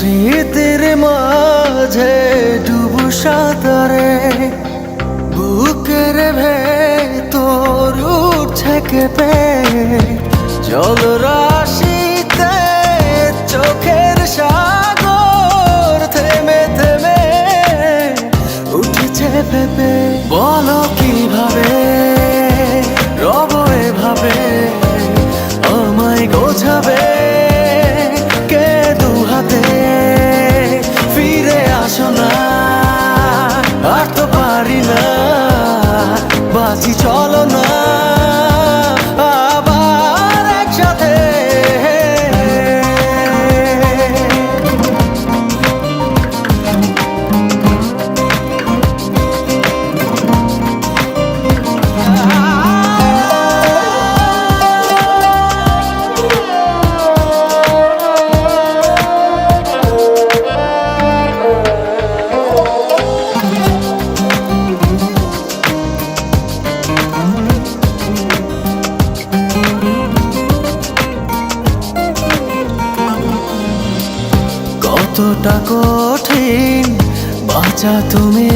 স্মৃতির মাঝে ডুবু সাঁতারে বুকের ভেতর উঠছে কেঁপে জলরাশিতে চোখের সাগর থেমে থেমে উঠেছে ভেবে বলো কিভাবে রব এভাবে আমায় গোছাবে কে দু হাতে ফিরে আসো না আর তো পারি না বাঁচি চলো না আবার একসাথে কতটা কঠিন বাঁচা তুমি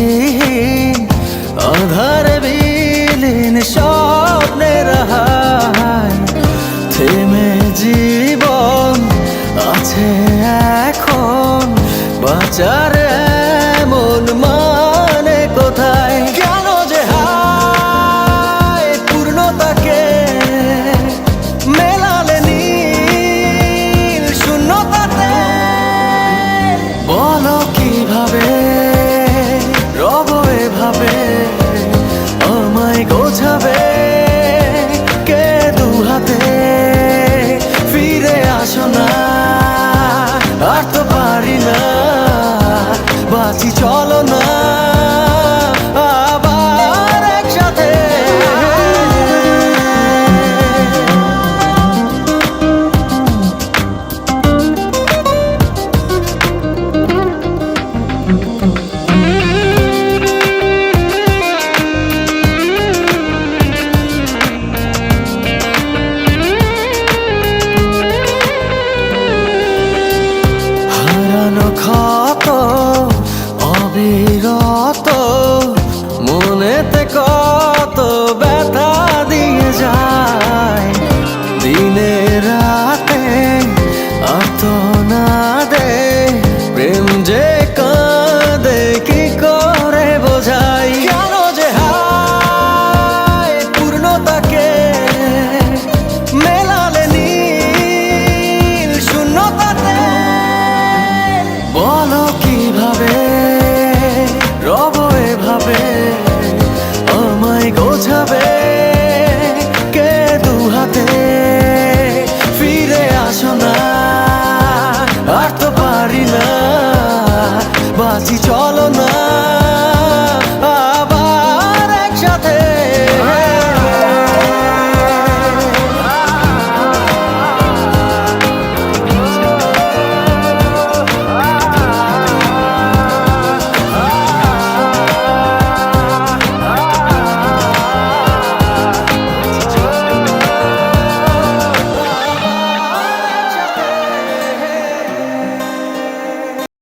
আধারে বিলীন স্বপ্নের হায় থেমে জীবন আছে এখন বাঁচার এমন মানে কোথায় কেন যে হায় পূর্ণতাকে মেলালে নীল শূন্যতাতে বলো কিভাবে রব এভাবে আমায় গোছাবে